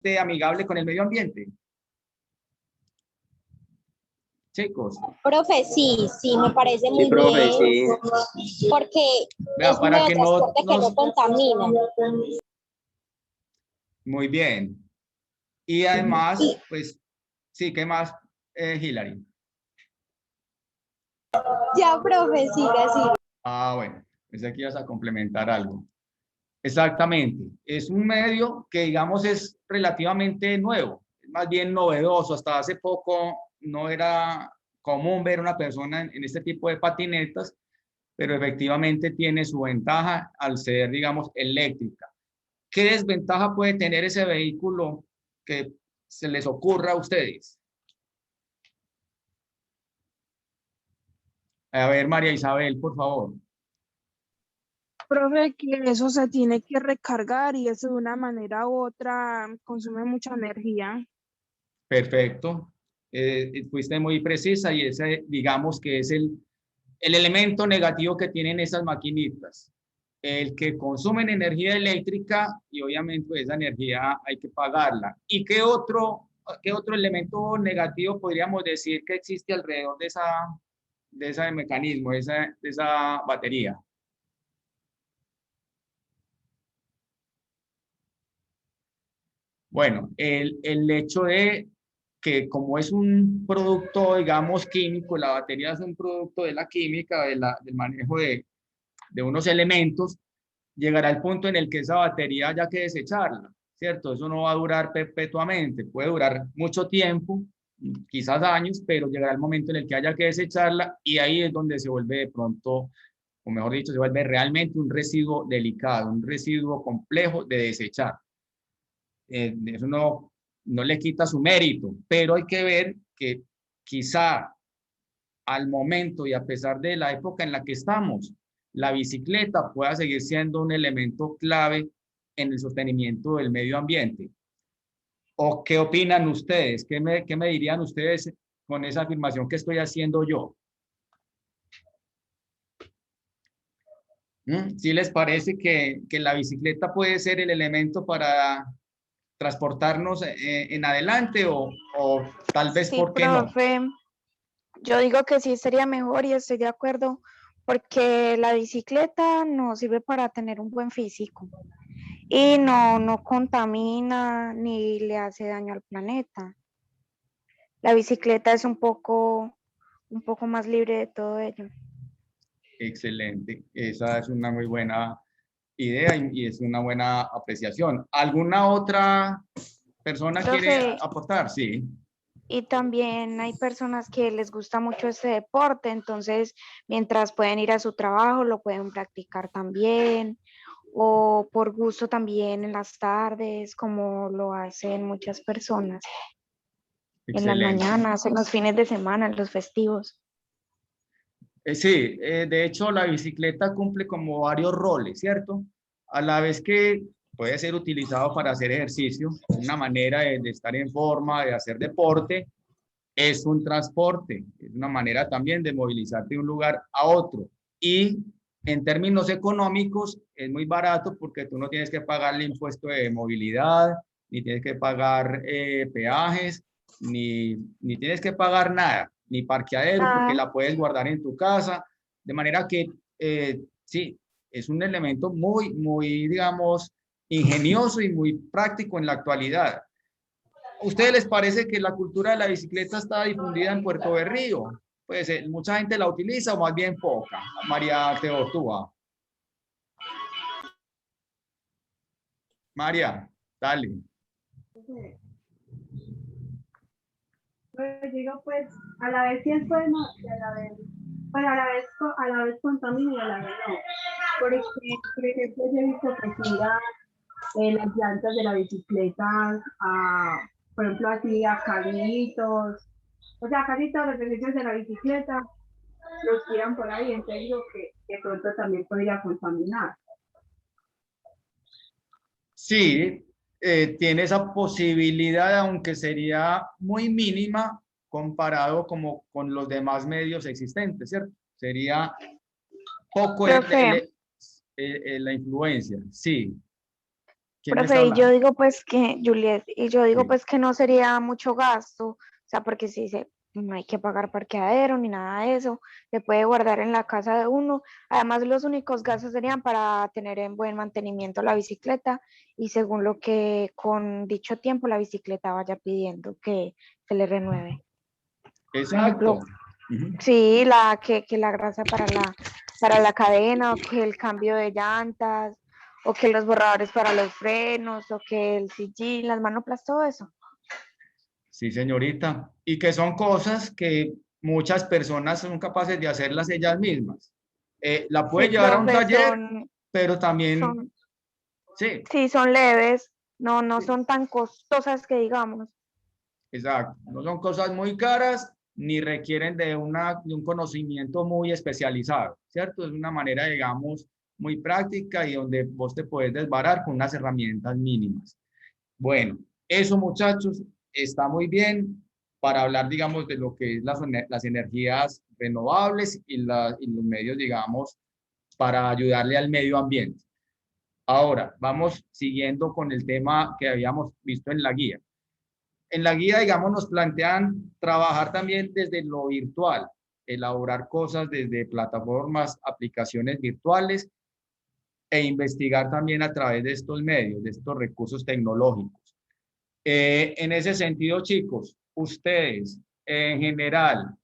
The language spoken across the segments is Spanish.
realmente amigable con el medio ambiente? Chicos. Profe, sí, me parece muy profe, bien, sí. porque Vea, es un para medio de que no transporte que no contamina. Muy bien. Y además, pues, sí, ¿qué más, Hilary? Ya, profe, siga así. Ah, bueno, pensé que ibas a complementar algo. Exactamente. Es un medio que, digamos, es relativamente nuevo, es más bien novedoso. Hasta hace poco no era común ver una persona en este tipo de patinetas, pero efectivamente tiene su ventaja al ser, digamos, eléctrica. ¿Qué desventaja puede tener ese vehículo que se les ocurra a ustedes? A ver, María Isabel, por favor. Profe, que eso se tiene que recargar y eso de una manera u otra consume mucha energía. Perfecto. Fuiste muy precisa y ese, digamos que es el elemento negativo que tienen esas maquinitas. El que consumen energía eléctrica y obviamente pues, esa energía hay que pagarla. ¿Y qué otro elemento negativo podríamos decir que existe alrededor de ese mecanismo, de esa batería? Bueno, el hecho de que como es un producto, digamos, químico, la batería es un producto de la química, del manejo de unos elementos, llegará el punto en el que esa batería haya que desecharla, ¿cierto? Eso no va a durar perpetuamente, puede durar mucho tiempo, quizás años, pero llegará el momento en el que haya que desecharla y ahí es donde se vuelve de pronto, o mejor dicho, se vuelve realmente un residuo delicado, un residuo complejo de desechar. Eso no le quita su mérito, pero hay que ver que quizá al momento y a pesar de la época en la que estamos, la bicicleta pueda seguir siendo un elemento clave en el sostenimiento del medio ambiente. ¿O qué opinan ustedes? ¿Qué me dirían ustedes con esa afirmación que estoy haciendo yo? ¿Sí les parece que la bicicleta puede ser el elemento para transportarnos en adelante o tal vez Sí, por qué no? profe, yo digo que sí sería mejor y estoy de acuerdo porque la bicicleta nos sirve para tener un buen físico y no contamina ni le hace daño al planeta. La bicicleta es un poco más libre de todo ello. Excelente, esa es una muy buena idea y es una buena apreciación. ¿Alguna otra persona quiere Profe, aportar? Sí. y también hay personas que les gusta mucho este deporte, entonces mientras pueden ir a su trabajo, lo pueden practicar también, o por gusto también en las tardes, como lo hacen muchas personas, en las Excelente. mañanas, en los fines de semana, en los festivos. Sí, de hecho la bicicleta cumple como varios roles, ¿cierto? A la vez que puede ser utilizado para hacer ejercicio, una manera de estar en forma, de hacer deporte, es un transporte, es una manera también de movilizarte de un lugar a otro. Y en términos económicos es muy barato porque tú no tienes que pagar el impuesto de movilidad, ni tienes que pagar peajes, ni tienes que pagar nada, ni parqueadero, porque la puedes guardar en tu casa. De manera que sí, es un elemento muy, digamos, ingenioso y muy práctico en la actualidad. ¿A ustedes les parece que la cultura de la bicicleta está difundida en Puerto Berrío? Pues mucha gente la utiliza o más bien poca. María Teotúa. María, dale. Pues digo, pues a la vez sí es bueno y a la vez, pues a la vez contamina y a la vez no. Porque, por ejemplo, yo he visto que tiran las llantas de la bicicleta por ejemplo, así a carritos, o sea, casi todos los servicios de la bicicleta los tiran por ahí, entonces digo que de pronto también podría contaminar. Sí, tiene esa posibilidad, aunque sería muy mínima comparado como con los demás medios existentes, ¿cierto? Sería poco Profe, la influencia, sí. ¿Quién me está Profe, y yo hablando? digo pues que, Juliet, y yo digo Sí. pues que no sería mucho gasto, o sea, porque si se, no hay que pagar parqueadero ni nada de eso, se puede guardar en la casa de uno. Además, los únicos gastos serían para tener en buen mantenimiento la bicicleta y según lo que con dicho tiempo la bicicleta vaya pidiendo que se le renueve. Por ejemplo, Exacto. Ujú. sí, que la grasa para la cadena, o que el cambio de llantas, o que los borradores para los frenos, o que el sillín, las manoplas, todo eso. Sí, señorita. Y que son cosas que muchas personas son capaces de hacerlas ellas mismas. La Sí, puede llevar a un profe, taller, pero también, son, sí, sí, son leves, no son tan costosas que digamos. exacto. No son cosas muy caras ni requieren de un conocimiento muy especializado, ¿cierto? Es una manera, digamos, muy práctica y donde vos te puedes desbarar con unas herramientas mínimas. Bueno, eso muchachos, está muy bien para hablar, digamos, de lo que es las energías renovables y los medios, digamos, para ayudarle al medio ambiente. Ahora, vamos siguiendo con el tema que habíamos visto en la guía. En la guía, digamos, nos plantean trabajar también desde lo virtual, elaborar cosas desde plataformas, aplicaciones virtuales e investigar también a través de estos medios, de estos recursos tecnológicos. En ese sentido, chicos, ustedes en general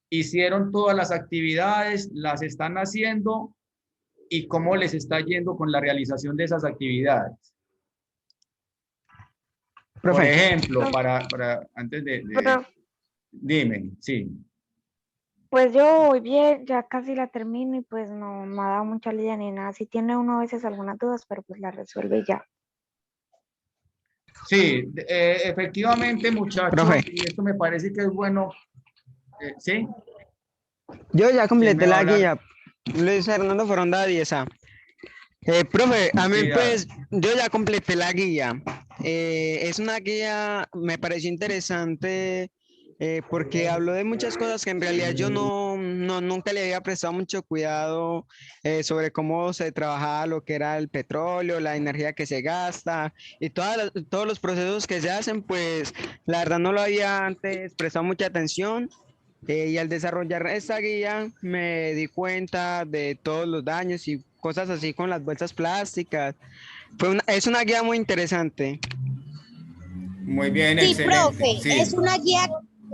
hicieron todas las actividades, las están haciendo y cómo les está yendo con la realización de esas actividades. Por Profe, ejemplo, Profe, antes pero, dime, sí. pues yo voy bien, ya casi la termino y pues no ha dado mucha lidia ni nada. Sí tiene uno a veces algunas dudas, pero pues la resuelve ya. Sí, efectivamente, profe, muchachos, y esto me parece que es bueno. ¿Sí? yo ya ¿Quién me completé va a la hablar? guía. Luis Fernando Foronda Dieza. Profe, a mí Sí, dale. pues yo ya completé la guía. Es una guía, me pareció interesante porque habló de muchas cosas que en realidad yo nunca le había prestado mucho cuidado sobre cómo se trabajaba lo que era el petróleo, la energía que se gasta y todos los procesos que se hacen, pues la verdad no lo había antes prestado mucha atención. Y al desarrollar esta guía me di cuenta de todos los daños y cosas así con las bolsas plásticas. Es una guía muy interesante. Muy bien, Sí, excelente. profe, Sí. es una guía,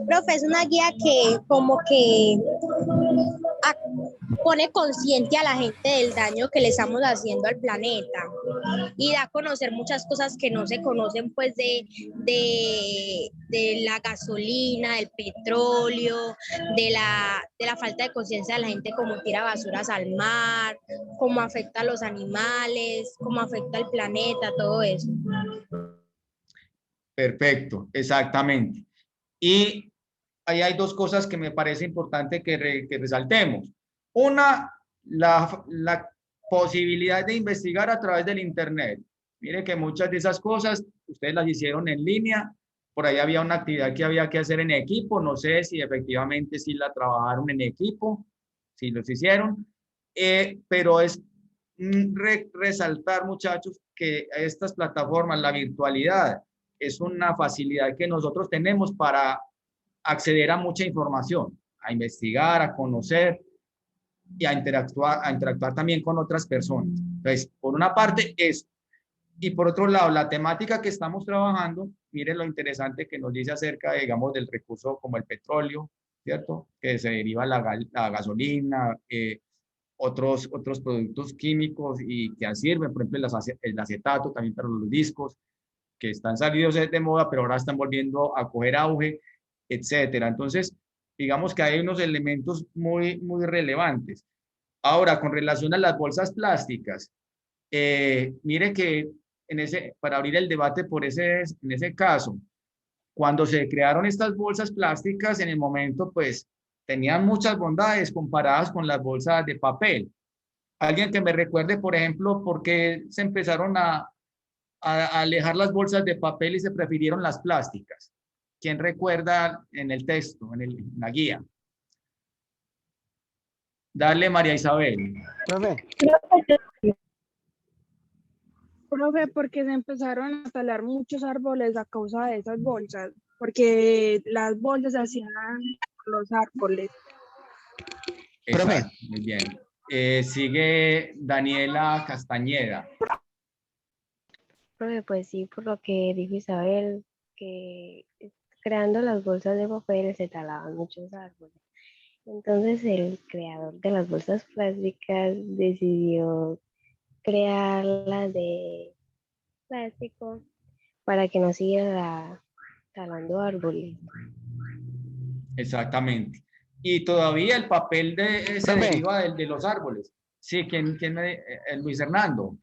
profe, es una guía que como que a- pone consciente a la gente del daño que le estamos haciendo al planeta y da a conocer muchas cosas que no se conocen pues de la gasolina, del petróleo, de la falta de conciencia de la gente, cómo tira basuras al mar, cómo afecta a los animales, cómo afecta al planeta, todo eso. Perfecto, exactamente. Y ahí hay dos cosas que me parece importante que resaltemos. Una, la posibilidad de investigar a través del Internet. Mire que muchas de esas cosas ustedes las hicieron en línea, por ahí había una actividad que había que hacer en equipo, no sé si efectivamente sí la trabajaron en equipo, si los hicieron, pero es resaltar, muchachos, que estas plataformas, la virtualidad, es una facilidad que nosotros tenemos para acceder a mucha información, a investigar, a conocer y a interactuar también con otras personas. Entonces, por una parte, eso. Y por otro lado, la temática que estamos trabajando, miren lo interesante que nos dice acerca, digamos, del recurso como el petróleo, ¿cierto? Que se deriva la gasolina, otros productos químicos y que sirven, por ejemplo, el acetato también para los discos, que están salidos de moda, pero ahora están volviendo a coger auge, etcétera. Entonces, digamos que hay unos elementos muy relevantes. Ahora, con relación a las bolsas plásticas, mire que para abrir el debate en ese caso, cuando se crearon estas bolsas plásticas, en el momento, pues, tenían muchas bondades comparadas con las bolsas de papel. Alguien que me recuerde, por ejemplo, por qué se empezaron a alejar las bolsas de papel y se prefirieron las plásticas. ¿Quién recuerda en el texto, en la guía? Dale, María Isabel. Profe, Profe, porque se empezaron a talar muchos árboles a causa de esas bolsas, porque las bolsas se hacían con los árboles. Profe. Exacto, muy bien. Sigue Daniela Castañeda. Profe, pues sí, por lo que dijo Isabel, que creando las bolsas de papel se talaban muchos árboles. Entonces el creador de las bolsas plásticas decidió crearlas de plástico para que no siga talando árboles. Exactamente. Y todavía el papel se Profe. deriva de los árboles. Sí, Luis Hernando.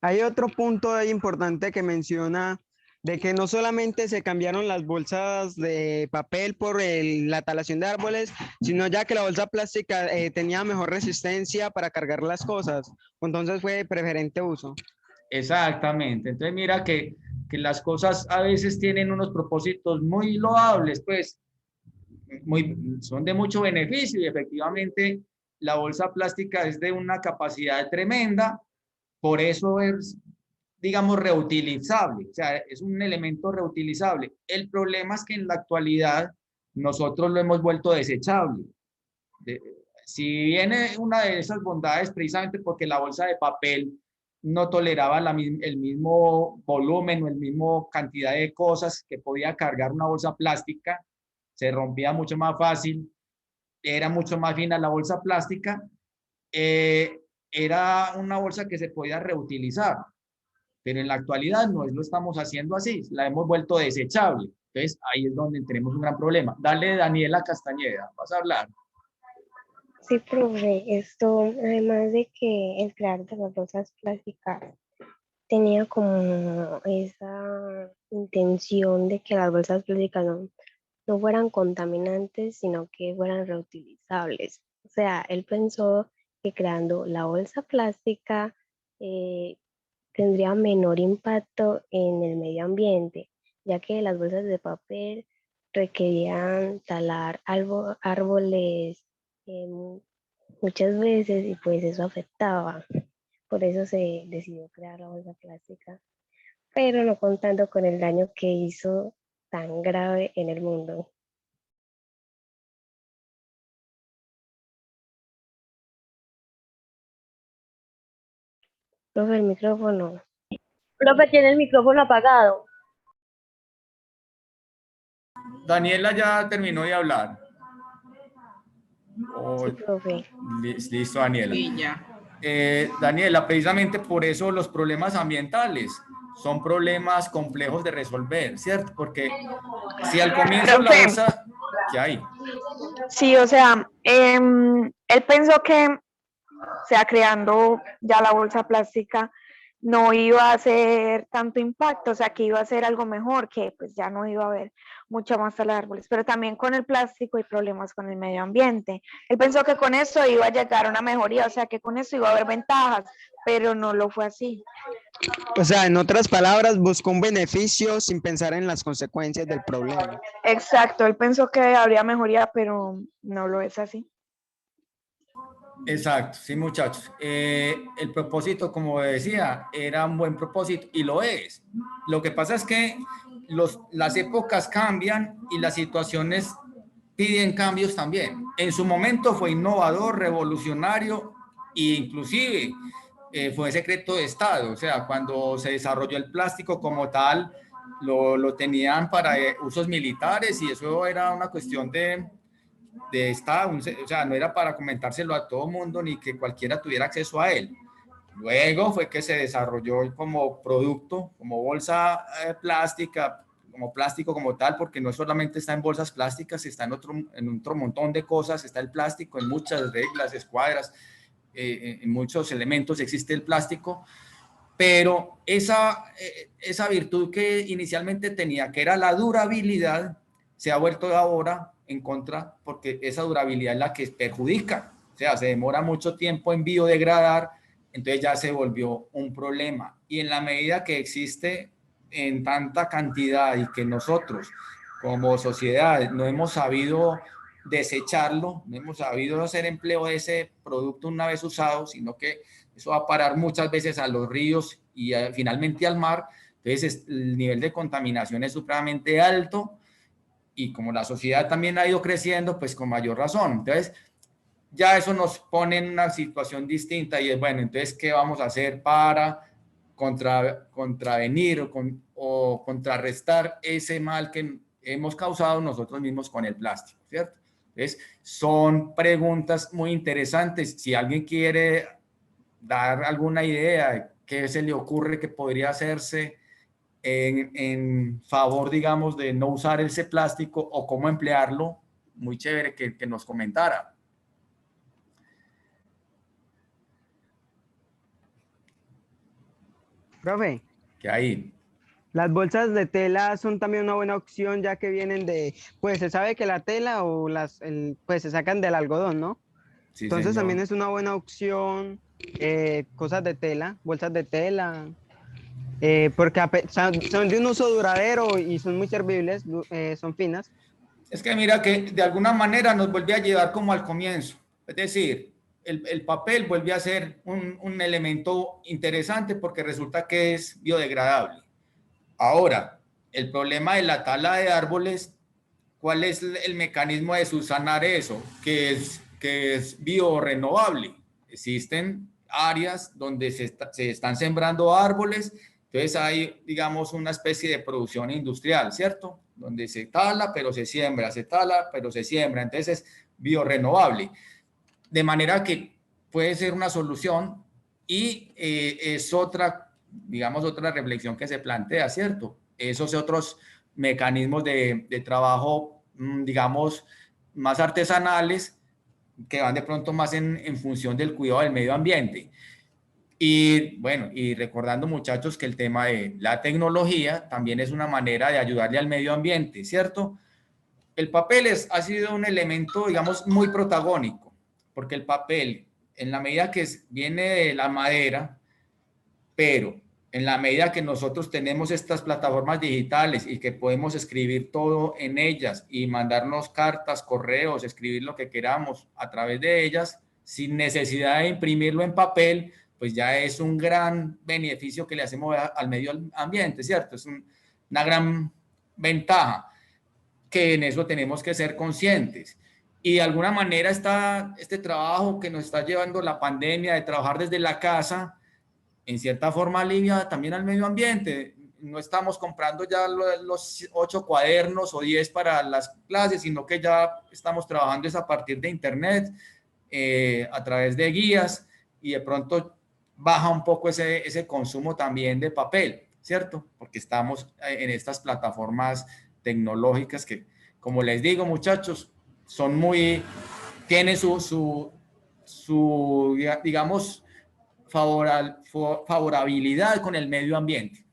Hay otro punto ahí importante que menciona de que no solamente se cambiaron las bolsas de papel por la talación de árboles, sino ya que la bolsa plástica tenía mejor resistencia para cargar las cosas. Entonces fue de preferente uso. Exactamente. Entonces mira que las cosas a veces tienen unos propósitos muy loables, pues son de mucho beneficio y efectivamente la bolsa plástica es de una capacidad tremenda, por eso es, digamos, reutilizable, o sea, es un elemento reutilizable. El problema es que en la actualidad nosotros lo hemos vuelto desechable. Si viene una de esas bondades precisamente porque la bolsa de papel no toleraba el mismo volumen o el mismo cantidad de cosas que podía cargar una bolsa plástica, se rompía mucho más fácil, era mucho más fina la bolsa plástica, era una bolsa que se podía reutilizar, pero en la actualidad no lo estamos haciendo así, la hemos vuelto desechable. Entonces ahí es donde tenemos un gran problema. Dale, Daniela Castañeda, vas a hablar. Sí, profe, esto, además de que el creador de las bolsas plásticas tenía como esa intención de que las bolsas plásticas no fueran contaminantes, sino que fueran reutilizables. O sea, él pensó que creando la bolsa plástica tendría menor impacto en el medio ambiente, ya que las bolsas de papel requerían talar árboles muchas veces y pues eso afectaba. Por eso se decidió crear la bolsa plástica, pero no contando con el daño que hizo tan grave en el mundo. Profe, el micrófono. Profe, tiene el micrófono apagado. Daniela ya terminó de hablar. Sí, profe. Listo, Daniela. Sí, ya. Daniela, precisamente por eso los problemas ambientales son problemas complejos de resolver, ¿cierto? Porque si al comienzo la bolsa, ¿qué hay? Sí, o sea, él pensó que, o sea, creando ya la bolsa plástica, no iba a hacer tanto impacto, o sea, que iba a ser algo mejor, que pues ya no iba a haber mucha más tala de árboles, pero también con el plástico hay problemas con el medio ambiente. Él pensó que con eso iba a llegar a una mejoría, o sea, que con eso iba a haber ventajas, pero no lo fue así. O sea, en otras palabras, buscó un beneficio sin pensar en las consecuencias del problema. Exacto, él pensó que habría mejoría, pero no lo es así. Exacto, sí, muchachos. El propósito, como decía, era un buen propósito y lo es. Lo que pasa es que las épocas cambian y las situaciones piden cambios también. En su momento fue innovador, revolucionario e inclusive fue secreto de Estado. O sea, cuando se desarrolló el plástico como tal, lo tenían para usos militares y eso era una cuestión de Estado, o sea, no era para comentárselo a todo mundo ni que cualquiera tuviera acceso a él. Luego fue que se desarrolló como producto, como bolsa plástica, como plástico como tal, porque no solamente está en bolsas plásticas, está en otro montón de cosas, está el plástico en muchas reglas, escuadras, en muchos elementos existe el plástico, pero esa virtud que inicialmente tenía, que era la durabilidad, se ha vuelto ahora en contra porque esa durabilidad es la que perjudica, o sea, se demora mucho tiempo en biodegradar, entonces ya se volvió un problema. Y en la medida que existe en tanta cantidad y que nosotros como sociedad no hemos sabido desecharlo, no hemos sabido hacer empleo de ese producto una vez usado, sino que Eso va a parar muchas veces a los ríos y finalmente al mar. Entonces el nivel de contaminación es supremamente alto y como la sociedad también ha ido creciendo, pues con mayor razón. Entonces ya eso nos pone en una situación distinta y es, bueno, entonces, ¿qué vamos a hacer para contravenir o contrarrestar ese mal que hemos causado nosotros mismos con el plástico, ¿cierto? Entonces, son preguntas muy interesantes. Si alguien quiere dar alguna idea de qué se le ocurre que podría hacerse en favor, digamos, de no usar ese plástico o cómo emplearlo, muy chévere que nos comentara. Profe, Que ahí. las bolsas de tela son también una buena opción ya que vienen de, pues se sabe que la tela o pues se sacan del algodón, ¿no? Sí, Entonces señor. también es una buena opción cosas de tela, bolsas de tela, porque son de un uso duradero y son muy servibles, son finas. Es que mira que de alguna manera nos vuelve a llevar como al comienzo. Es decir, el papel vuelve a ser un elemento interesante porque resulta que es biodegradable. Ahora, el problema de la tala de árboles, ¿cuál es el mecanismo de subsanar eso? Que es biorenovable. Existen áreas donde se están sembrando árboles, entonces hay, digamos, una especie de producción industrial, ¿cierto? Donde se tala, pero se siembra, se tala, pero se siembra, entonces es biorenovable. De manera que puede ser una solución y es otra, digamos, otra reflexión que se plantea, ¿cierto? Esos otros mecanismos de trabajo, digamos, más artesanales, que van de pronto más en función del cuidado del medio ambiente. Y bueno, y recordando muchachos que el tema de la tecnología también es una manera de ayudarle al medio ambiente, ¿cierto? El papel ha sido un elemento, digamos, muy protagónico, porque el papel, en la medida que viene de la madera, pero en la medida que nosotros tenemos estas plataformas digitales y que podemos escribir todo en ellas y mandarnos cartas, correos, escribir lo que queramos a través de ellas, sin necesidad de imprimirlo en papel, pues ya es un gran beneficio que le hacemos al medio ambiente, ¿cierto? Es una gran ventaja que en eso tenemos que ser conscientes. Y de alguna manera este trabajo que nos está llevando la pandemia de trabajar desde la casa, en cierta forma alivia también al medio ambiente. No estamos comprando ya los 8 cuadernos o 10 para las clases, sino que ya estamos trabajando es a partir de internet, a través de guías, y de pronto baja un poco ese consumo también de papel, ¿cierto? Porque estamos en estas plataformas tecnológicas que, como les digo, muchachos, son tienen su digamos, favorabilidad con el medio ambiente.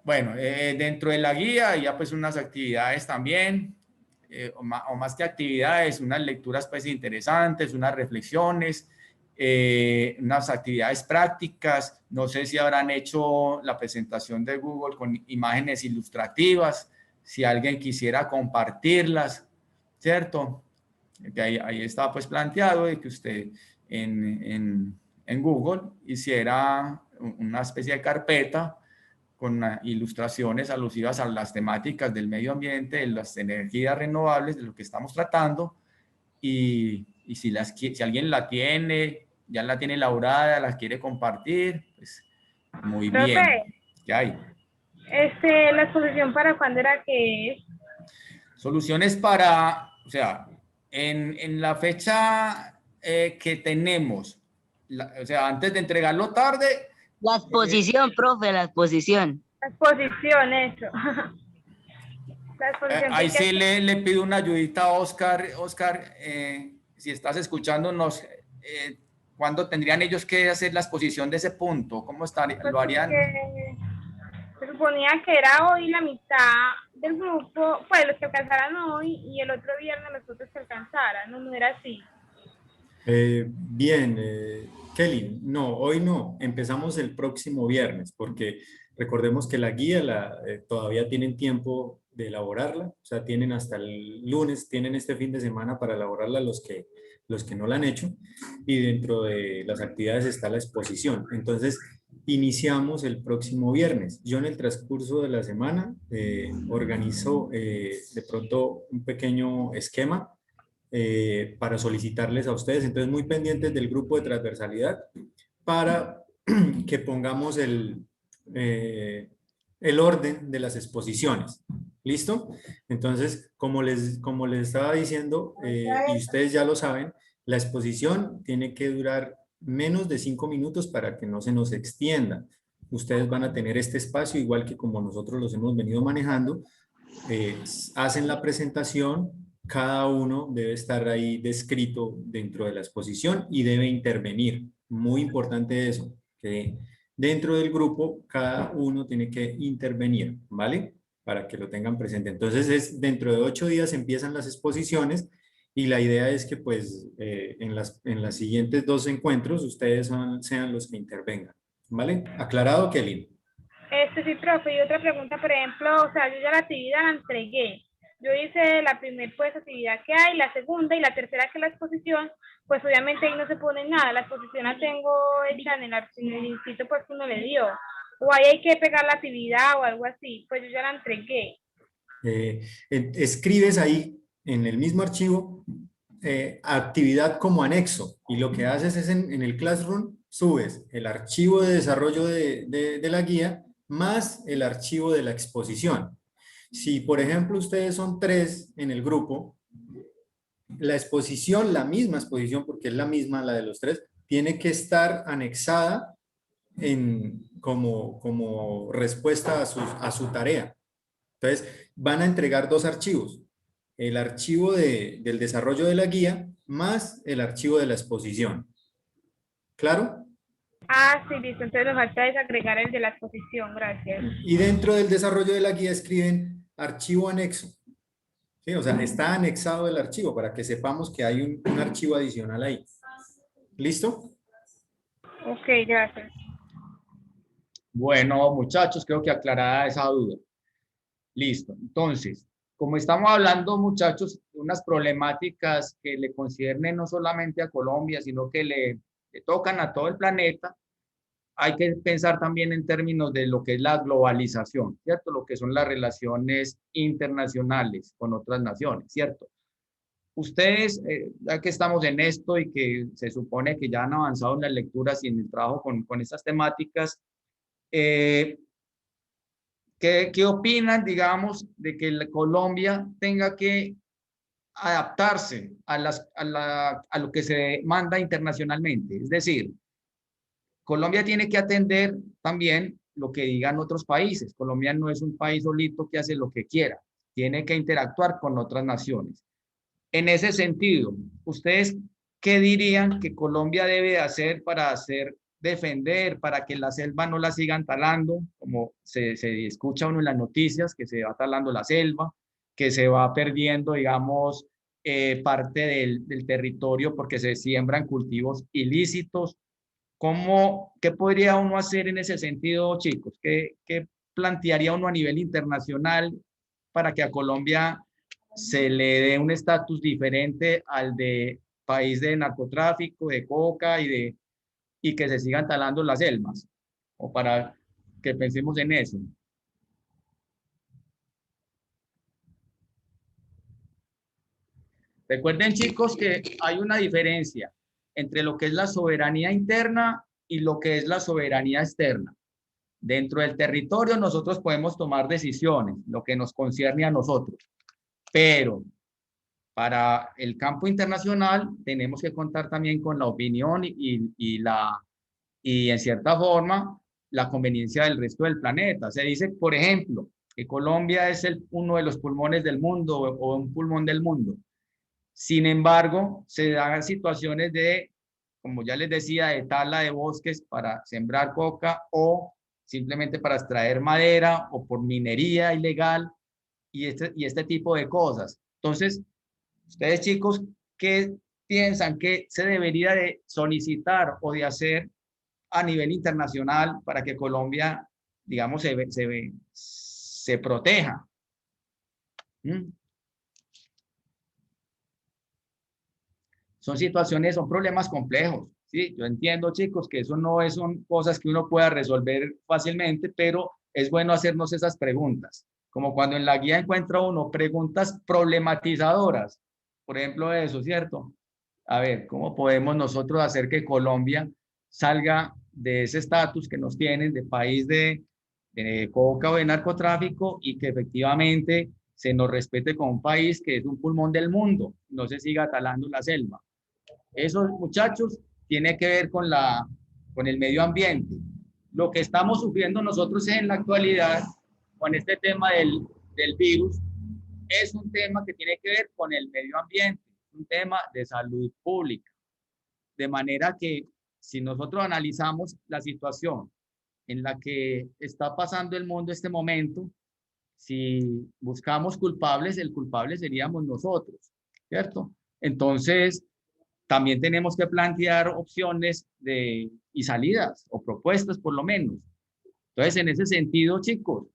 Bueno, dentro de la guía ya pues unas actividades también, o más que actividades, unas lecturas pues interesantes, unas reflexiones, unas actividades prácticas. No sé si habrán hecho la presentación de Google con imágenes ilustrativas, si alguien quisiera compartirlas, ¿cierto? Ahí está pues planteado de que usted en Google hiciera una especie de carpeta con ilustraciones alusivas a las temáticas del medio ambiente, de las energías renovables, de lo que estamos tratando, y si alguien la tiene, ya la tiene elaborada, la quiere compartir, pues muy bien. Profe, ¿Qué hay? ¿la exposición para cuándo era que es? Soluciones para, o sea, en la fecha que tenemos, o sea, antes de entregarlo tarde. La exposición, profe, la exposición. La exposición, eso. La exposición Ahí que sí le pido una ayudita a Oscar. Oscar, si estás escuchándonos, ¿cuándo tendrían ellos que hacer la exposición de ese punto? ¿Cómo lo harían? Se suponía que era hoy la mitad del grupo, pues los que alcanzaran hoy y el otro viernes los otros que alcanzaran, no era así. Bien, Kelly, no, hoy no, empezamos el próximo viernes, porque recordemos que la guía todavía tienen tiempo de elaborarla, o sea, tienen hasta el lunes, tienen este fin de semana para elaborarla los que no la han hecho, y dentro de las actividades está la exposición. Entonces, iniciamos el próximo viernes. Yo en el transcurso de la semana organizo de pronto un pequeño esquema para solicitarles a ustedes, entonces muy pendientes del grupo de transversalidad para que pongamos el orden de las exposiciones. ¿Listo? Entonces, como les estaba diciendo, y ustedes ya lo saben, la exposición tiene que durar menos de 5 minutos para que no se nos extienda. Ustedes van a tener este espacio, igual que como nosotros los hemos venido manejando. Hacen la presentación, cada uno debe estar ahí descrito dentro de la exposición y debe intervenir. Muy importante eso, que dentro del grupo cada uno tiene que intervenir, ¿vale? Para que lo tengan presente. Entonces, dentro de 8 días empiezan las exposiciones y la idea es que pues en las siguientes 2 encuentros ustedes sean los que intervengan, ¿vale? ¿Aclarado, Kelly? Sí, profe, y otra pregunta, por ejemplo, o sea, yo ya la actividad la entregué. Yo hice la primera pues actividad que hay, la segunda y la tercera que es la exposición, pues obviamente ahí no se pone nada, la exposición la tengo hecha en el sitio pues que uno le dio, o ahí hay que pegar la actividad o algo así, pues yo ya la entregué. Escribes ahí en el mismo archivo actividad como anexo, y lo que haces es en el Classroom subes el archivo de desarrollo de la guía más el archivo de la exposición. Si, por ejemplo, ustedes son 3 en el grupo, la exposición, la misma exposición, porque es la misma la de los 3, tiene que estar anexada como respuesta a su tarea. Entonces, van a entregar 2 archivos. El archivo del desarrollo de la guía más el archivo de la exposición. ¿Claro? Ah, sí, listo. Entonces nos falta desagregar el de la exposición. Gracias. Y dentro del desarrollo de la guía escriben archivo anexo. ¿Sí? O sea, está anexado el archivo para que sepamos que hay un archivo adicional ahí. ¿Listo? Ok, gracias. Bueno, muchachos, creo que aclarada esa duda. Listo. Entonces, como estamos hablando, muchachos, de unas problemáticas que le conciernen no solamente a Colombia, sino que le tocan a todo el planeta, hay que pensar también en términos de lo que es la globalización, ¿cierto? Lo que son las relaciones internacionales con otras naciones, ¿cierto? Ustedes, ya que estamos en esto y que se supone que ya han avanzado en las lecturas y en el trabajo con estas temáticas, ¿qué opinan, digamos, de que Colombia tenga que adaptarse a lo que se manda internacionalmente? Es decir, Colombia tiene que atender también lo que digan otros países. Colombia no es un país solito que hace lo que quiera. Tiene que interactuar con otras naciones. En ese sentido, ¿ustedes qué dirían que Colombia debe hacer para defender, para que la selva no la sigan talando, como se escucha uno en las noticias, que se va talando la selva, que se va perdiendo, digamos, parte del territorio porque se siembran cultivos ilícitos? ¿Qué podría uno hacer en ese sentido, chicos? ¿Qué plantearía uno a nivel internacional para que a Colombia se le dé un estatus diferente al de país de narcotráfico, de coca y que se sigan talando las selvas? O para que pensemos en eso. Recuerden, chicos, que hay una diferencia entre lo que es la soberanía interna y lo que es la soberanía externa. Dentro del territorio nosotros podemos tomar decisiones, lo que nos concierne a nosotros, pero para el campo internacional tenemos que contar también con la opinión y en cierta forma la conveniencia del resto del planeta. Se dice, por ejemplo, que Colombia es uno de los pulmones del mundo o un pulmón del mundo. Sin embargo, se dan situaciones como ya les decía, de tala de bosques para sembrar coca o simplemente para extraer madera o por minería ilegal y este tipo de cosas. Entonces, ustedes, chicos, ¿qué piensan que se debería de solicitar o de hacer a nivel internacional para que Colombia, digamos, se proteja? ¿Mm? Son situaciones, son problemas complejos, ¿sí? Yo entiendo, chicos, que eso no son cosas que uno pueda resolver fácilmente, pero es bueno hacernos esas preguntas, como cuando en la guía encuentra uno preguntas problematizadoras, por ejemplo, eso, ¿cierto? A ver, ¿cómo podemos nosotros hacer que Colombia salga de ese estatus que nos tienen de país de coca o de narcotráfico y que efectivamente se nos respete como un país que es un pulmón del mundo, no se siga talando la selva? Eso, muchachos, tiene que ver con el medio ambiente. Lo que estamos sufriendo nosotros en la actualidad con este tema del virus es un tema que tiene que ver con el medio ambiente, un tema de salud pública. De manera que si nosotros analizamos la situación en la que está pasando el mundo en este momento, si buscamos culpables, el culpable seríamos nosotros, ¿cierto? Entonces, también tenemos que plantear opciones y salidas o propuestas por lo menos. Entonces, en ese sentido, chicos,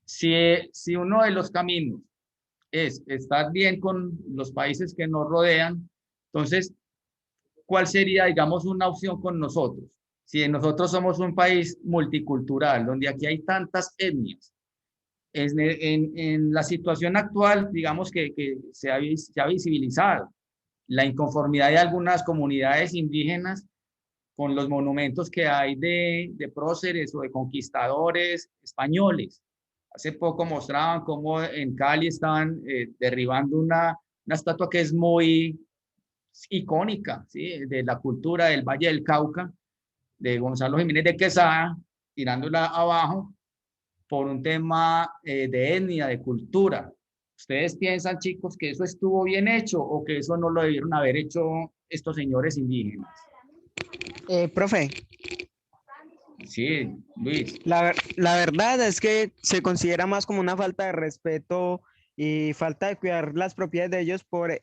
si uno de los caminos es estar bien con los países que nos rodean, entonces, ¿cuál sería, digamos, una opción con nosotros? Si nosotros somos un país multicultural, donde aquí hay tantas etnias, en la situación actual, digamos que se ha visibilizado la inconformidad de algunas comunidades indígenas con los monumentos que hay de próceres o de conquistadores españoles. Hace poco mostraban cómo en Cali estaban derribando una estatua que es muy icónica, ¿sí? De la cultura del Valle del Cauca, de Gonzalo Jiménez de Quesada, tirándola abajo por un tema de etnia, de cultura. ¿Ustedes piensan, chicos, que eso estuvo bien hecho o que eso no lo debieron haber hecho estos señores indígenas? Profe, Sí, Luis. la verdad es que se considera más como una falta de respeto y falta de cuidar las propiedades de ellos porque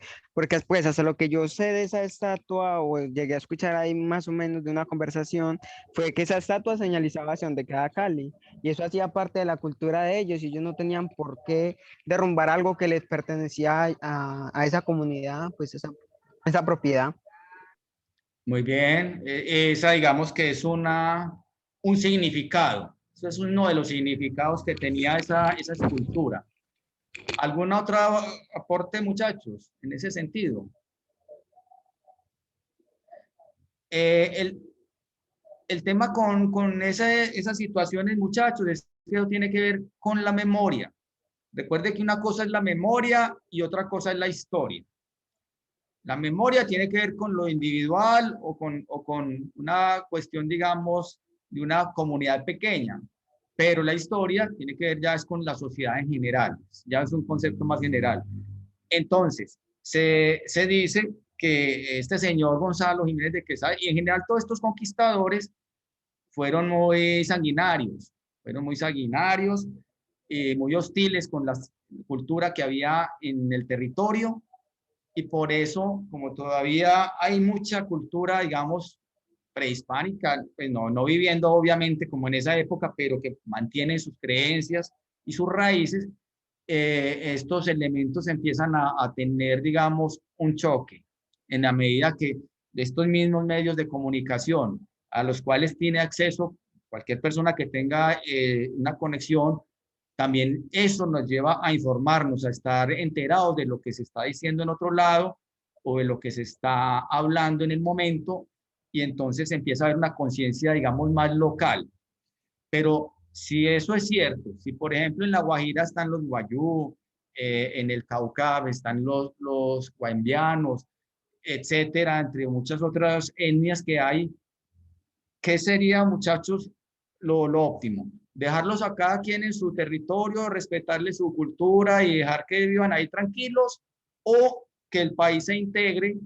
pues hasta lo que yo sé de esa estatua o llegué a escuchar ahí más o menos de una conversación fue que esa estatua señalizaba hacia donde queda Cali y eso hacía parte de la cultura de ellos y ellos no tenían por qué derrumbar algo que les pertenecía a esa comunidad, pues esa propiedad. Muy bien. Esa, digamos que es un significado. Eso es uno de los significados que tenía esa escultura. ¿Algún otro aporte, muchachos, en ese sentido? El tema con esas situaciones, muchachos, es que tiene que ver con la memoria. Recuerde que una cosa es la memoria y otra cosa es la historia. La memoria tiene que ver con lo individual o con una cuestión, digamos, de una comunidad pequeña, pero la historia tiene que ver ya es con la sociedad en general, ya es un concepto más general. Entonces, se dice que este señor Gonzalo Jiménez de Quesada y en general todos estos conquistadores fueron muy sanguinarios y muy hostiles con la cultura que había en el territorio. Y por eso, como todavía hay mucha cultura, digamos, prehispánica, pues no viviendo obviamente como en esa época, pero que mantiene sus creencias y sus raíces, estos elementos empiezan a tener, digamos, un choque en la medida que de estos mismos medios de comunicación a los cuales tiene acceso cualquier persona que tenga una conexión, también eso nos lleva a informarnos, a estar enterados de lo que se está diciendo en otro lado o de lo que se está hablando en el momento, y entonces empieza a haber una conciencia, digamos, más local. Pero si eso es cierto, si por ejemplo en La Guajira están los guayú, en el Cauca están los guaimbianos, etcétera, entre muchas otras etnias que hay, ¿qué sería, muchachos, lo óptimo? Dejarlos a cada quien en su territorio, respetarle su cultura y dejar que vivan ahí tranquilos, o que el país se integre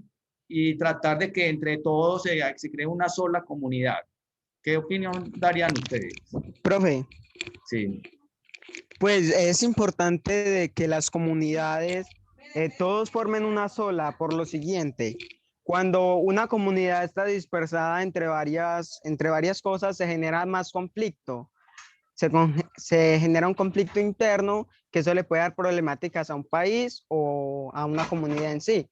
y tratar de que entre todos se cree una sola comunidad. ¿Qué opinión darían ustedes? Profe, Sí. pues es importante de que las comunidades todos formen una sola por lo siguiente. Cuando una comunidad está dispersada entre varias cosas, se genera más conflicto. Se genera un conflicto interno que eso le puede dar problemáticas a un país o a una comunidad en sí.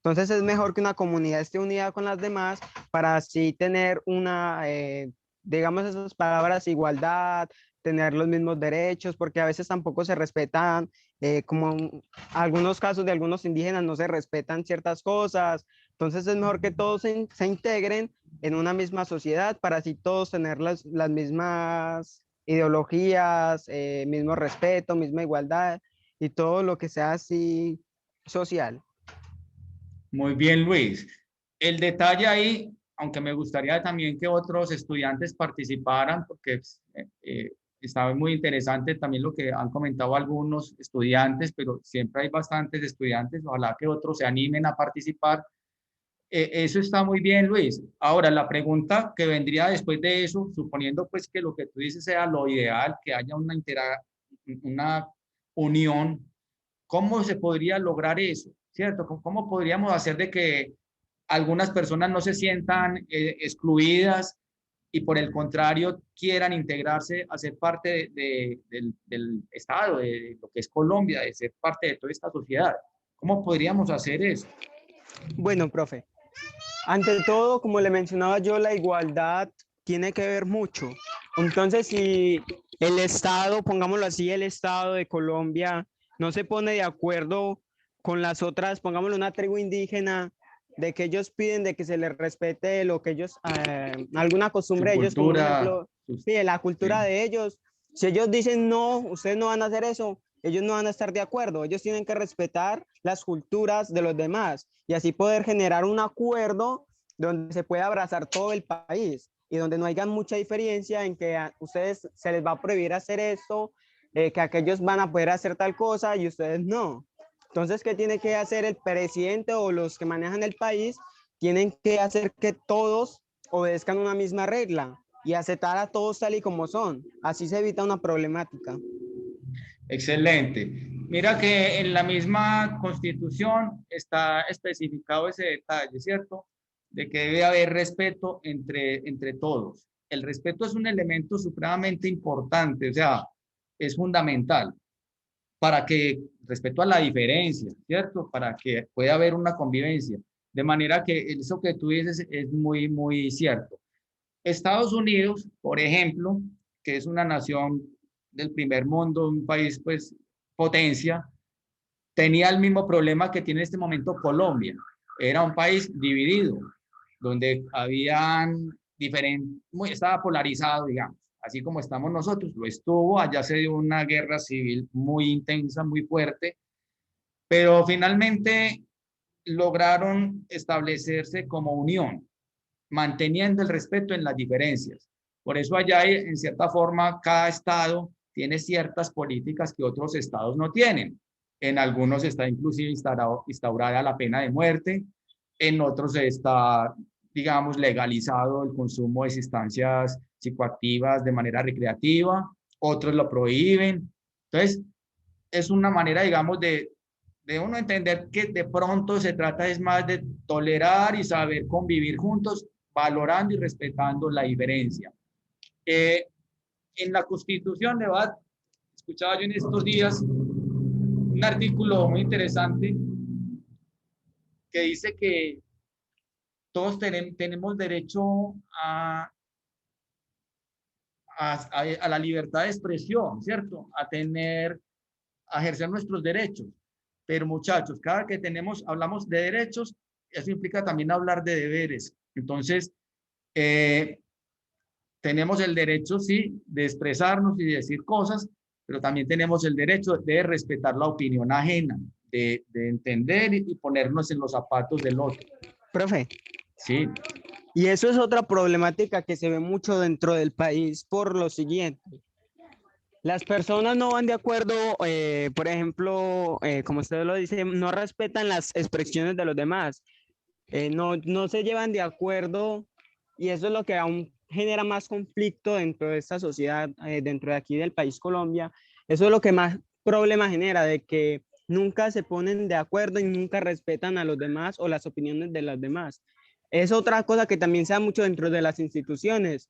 Entonces es mejor que una comunidad esté unida con las demás para así tener una, digamos esas palabras, igualdad, tener los mismos derechos, porque a veces tampoco se respetan, como algunos casos de algunos indígenas no se respetan ciertas cosas. Entonces es mejor que todos se integren en una misma sociedad para así todos tener las mismas ideologías, mismo respeto, misma igualdad y todo lo que sea así social. Muy bien, Luis. El detalle ahí, aunque me gustaría también que otros estudiantes participaran, porque está muy interesante también lo que han comentado algunos estudiantes, pero siempre hay bastantes estudiantes, ojalá que otros se animen a participar. Eso está muy bien, Luis. Ahora, la pregunta que vendría después de eso, suponiendo pues que lo que tú dices sea lo ideal, que haya una unión, ¿cómo se podría lograr eso? ¿Cierto? ¿Cómo podríamos hacer de que algunas personas no se sientan excluidas y por el contrario quieran integrarse a ser parte del Estado, de lo que es Colombia, de ser parte de toda esta sociedad? ¿Cómo podríamos hacer eso? Bueno, profe, ante todo, como le mencionaba yo, la igualdad tiene que ver mucho. Entonces, si el Estado, pongámoslo así, el Estado de Colombia no se pone de acuerdo con las otras, pongámoslo una tribu indígena, de que ellos piden de que se les respete lo que ellos, alguna costumbre de ellos, como un ejemplo, sí, la cultura de ellos. Si ellos dicen no, ustedes no van a hacer eso, ellos no van a estar de acuerdo. Ellos tienen que respetar las culturas de los demás y así poder generar un acuerdo donde se pueda abrazar todo el país y donde no haya mucha diferencia en que a ustedes se les va a prohibir hacer esto, que aquellos van a poder hacer tal cosa y ustedes no. Entonces, ¿qué tiene que hacer el presidente o los que manejan el país? Tienen que hacer que todos obedezcan una misma regla y aceptar a todos tal y como son. Así se evita una problemática. Excelente. Mira que en la misma Constitución está especificado ese detalle, ¿cierto? De que debe haber respeto entre todos. El respeto es un elemento supremamente importante, o sea, es fundamental para que, respeto a la diferencia, ¿cierto? Para que pueda haber una convivencia. De manera que eso que tú dices es muy, muy cierto. Estados Unidos, por ejemplo, que es una nación del primer mundo, un país, pues, potencia, tenía el mismo problema que tiene en este momento Colombia. Era un país dividido, donde habían diferentes, estaba polarizado, digamos, así como estamos nosotros, lo estuvo, allá se dio una guerra civil muy intensa, muy fuerte, pero finalmente lograron establecerse como unión, manteniendo el respeto en las diferencias. Por eso allá, en cierta forma, cada estado tiene ciertas políticas que otros estados no tienen. En algunos está inclusive instaurada la pena de muerte, en otros está, digamos, legalizado el consumo de sustancias psicoactivas de manera recreativa, otros lo prohíben. Entonces, es una manera, digamos, de uno entender que de pronto se trata es más de tolerar y saber convivir juntos, valorando y respetando la diferencia. En la Constitución, escuchaba yo en estos días un artículo muy interesante que dice que todos tenemos derecho a la libertad de expresión, ¿cierto? A ejercer nuestros derechos. Pero muchachos, cada que hablamos de derechos, eso implica también hablar de deberes. Entonces, tenemos el derecho, sí, de expresarnos y de decir cosas, pero también tenemos el derecho de respetar la opinión ajena, de entender y ponernos en los zapatos del otro. Profe. Sí. Y eso es otra problemática que se ve mucho dentro del país por lo siguiente. Las personas no van de acuerdo, por ejemplo, como usted lo dice, no respetan las expresiones de los demás, no se llevan de acuerdo y eso es lo que aún genera más conflicto dentro de esta sociedad, dentro de aquí del país Colombia. Eso es lo que más problema genera, de que nunca se ponen de acuerdo y nunca respetan a los demás o las opiniones de los demás. Es otra cosa que también se da mucho dentro de las instituciones.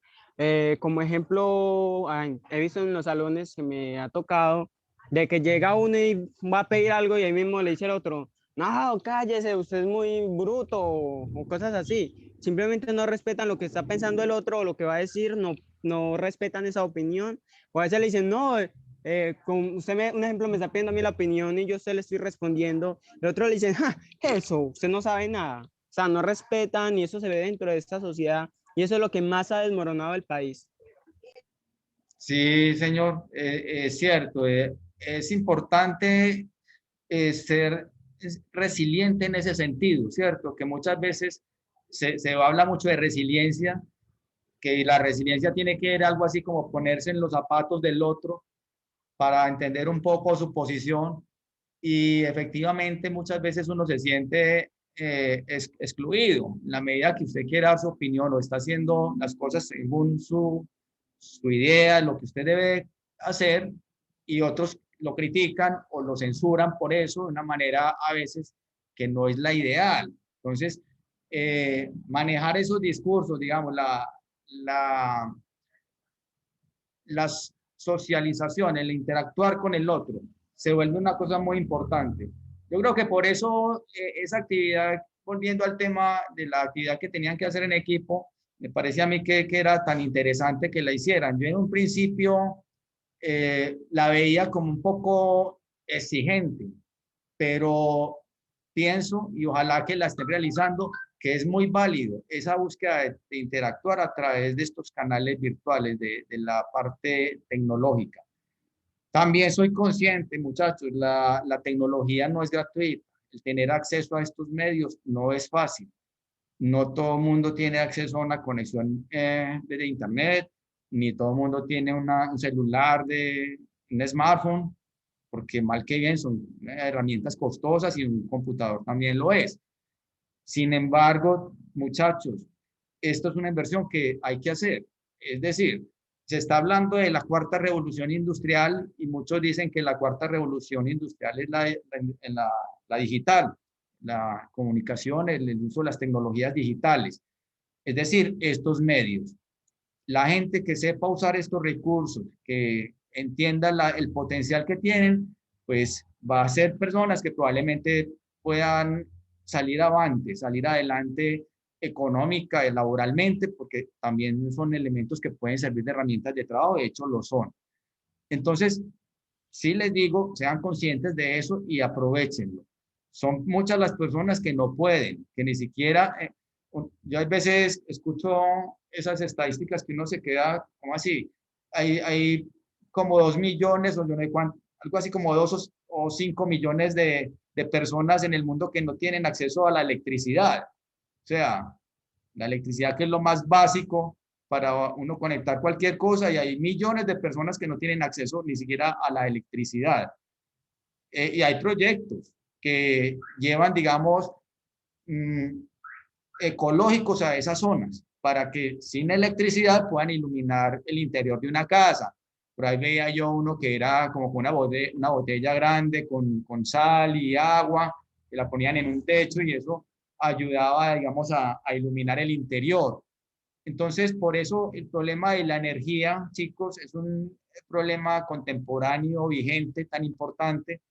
Como ejemplo, he visto en los salones que me ha tocado de que llega uno y va a pedir algo y ahí mismo le dice el otro, no, cállese, usted es muy bruto o cosas así. Simplemente no respetan lo que está pensando el otro o lo que va a decir, no respetan esa opinión. O a veces le dicen, no, un ejemplo, me está pidiendo a mí la opinión y yo a usted le estoy respondiendo. El otro le dice, ja, eso, usted no sabe nada. O sea, no respetan y eso se ve dentro de esta sociedad y eso es lo que más ha desmoronado el país. Sí, señor, es cierto. Es importante ser resiliente en ese sentido, ¿cierto? Que muchas veces se habla mucho de resiliencia, que la resiliencia tiene que ver algo así como ponerse en los zapatos del otro para entender un poco su posición y efectivamente muchas veces uno se siente excluido en la medida que usted quiera dar su opinión o está haciendo las cosas según su idea, lo que usted debe hacer y otros lo critican o lo censuran por eso de una manera a veces que no es la ideal. Entonces, manejar esos discursos, digamos, las socialización, el interactuar con el otro, se vuelve una cosa muy importante. Yo creo que por eso esa actividad, volviendo al tema de la actividad que tenían que hacer en equipo, me parecía a mí que era tan interesante que la hicieran. Yo en un principio la veía como un poco exigente, pero pienso y ojalá que la estén realizando, que es muy válido esa búsqueda de interactuar a través de estos canales virtuales, de la parte tecnológica. También soy consciente, muchachos, la tecnología no es gratuita. El tener acceso a estos medios no es fácil. No todo el mundo tiene acceso a una conexión de internet, ni todo el mundo tiene un celular, un smartphone, porque mal que bien son herramientas costosas y un computador también lo es. Sin embargo, muchachos, esto es una inversión que hay que hacer. Es decir, se está hablando de la cuarta revolución industrial y muchos dicen que la cuarta revolución industrial es la digital, la comunicación, el uso de las tecnologías digitales. Es decir, estos medios. La gente que sepa usar estos recursos, que entienda el potencial que tienen, pues va a ser personas que probablemente puedan salir adelante económica y laboralmente, porque también son elementos que pueden servir de herramientas de trabajo, de hecho lo son. Entonces, sí les digo, sean conscientes de eso y aprovechenlo. Son muchas las personas que no pueden, que ni siquiera, yo a veces escucho esas estadísticas que uno se queda, como así? Hay como 2 millones, o yo no sé cuánto, algo así como 2 o 5 millones de personas en el mundo que no tienen acceso a la electricidad. O sea, la electricidad que es lo más básico para uno conectar cualquier cosa y hay millones de personas que no tienen acceso ni siquiera a la electricidad. Y hay proyectos que llevan, digamos, ecológicos a esas zonas para que sin electricidad puedan iluminar el interior de una casa. Por ahí veía yo uno que era como con una botella grande con sal y agua, que la ponían en un techo y eso ayudaba, digamos, a iluminar el interior. Entonces, por eso el problema de la energía, chicos, es un problema contemporáneo, vigente, tan importante,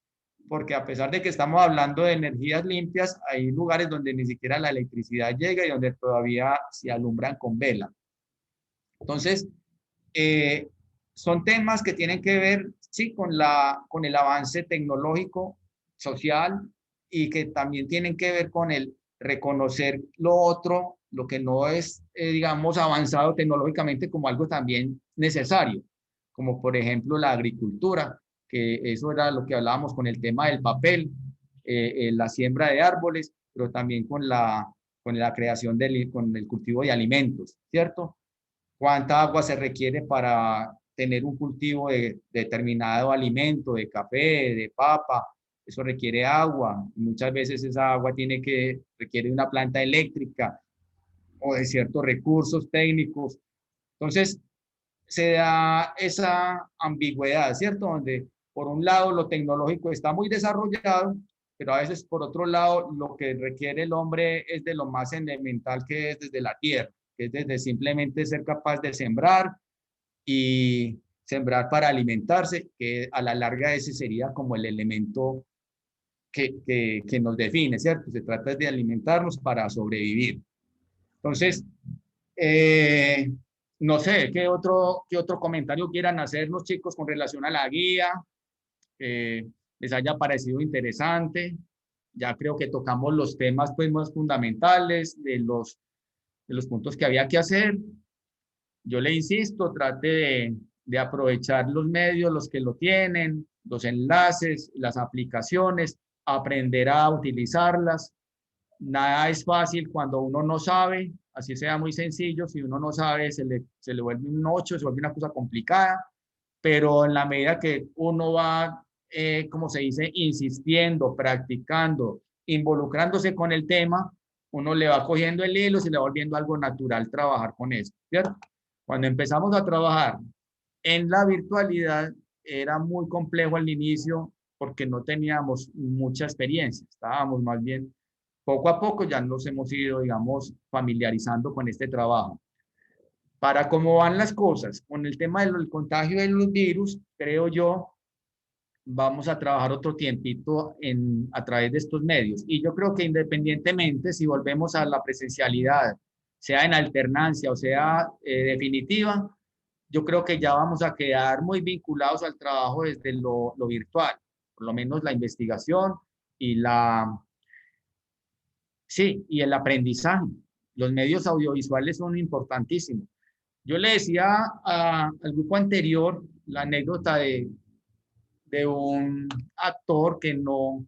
porque a pesar de que estamos hablando de energías limpias, hay lugares donde ni siquiera la electricidad llega y donde todavía se alumbran con vela. Entonces, son temas que tienen que ver, sí, con el avance tecnológico, social, y que también tienen que ver con el reconocer lo otro, lo que no es, digamos, avanzado tecnológicamente como algo también necesario, como por ejemplo la agricultura, que eso era lo que hablábamos con el tema del papel, la siembra de árboles, pero también con la creación con el cultivo de alimentos, ¿cierto? ¿Cuánta agua se requiere para tener un cultivo de determinado alimento, de café, de papa? Eso requiere agua. Muchas veces esa agua requiere una planta eléctrica o de ciertos recursos técnicos. Entonces, se da esa ambigüedad, ¿cierto? Donde por un lado lo tecnológico está muy desarrollado, pero a veces por otro lado lo que requiere el hombre es de lo más elemental que es desde la tierra, que es desde simplemente ser capaz de sembrar y sembrar para alimentarse, que a la larga ese sería como el elemento que nos define, ¿cierto? Se trata de alimentarnos para sobrevivir. Entonces, no sé, qué otro comentario quieran hacernos, chicos, con relación a la guía? Les haya parecido interesante. Ya creo que tocamos los temas pues, más fundamentales de los puntos que había que hacer. Yo le insisto, trate de aprovechar los medios, los que lo tienen, los enlaces, las aplicaciones, aprender a utilizarlas. Nada es fácil cuando uno no sabe, así sea muy sencillo, si uno no sabe se le vuelve un 8, se vuelve una cosa complicada, pero en la medida que uno va, como se dice, insistiendo, practicando, involucrándose con el tema, uno le va cogiendo el hilo, se le va volviendo algo natural trabajar con eso, ¿cierto? Cuando empezamos a trabajar en la virtualidad, era muy complejo al inicio porque no teníamos mucha experiencia, estábamos más bien poco a poco ya nos hemos ido, digamos, familiarizando con este trabajo. Para cómo van las cosas, con el tema del contagio de los virus, creo yo, vamos a trabajar otro tiempito a través de estos medios. Y yo creo que independientemente si volvemos a la presencialidad, sea en alternancia o sea definitiva, yo creo que ya vamos a quedar muy vinculados al trabajo desde lo virtual, por lo menos la investigación y sí, y el aprendizaje. Los medios audiovisuales son importantísimos. Yo le decía al grupo anterior la anécdota de un actor que no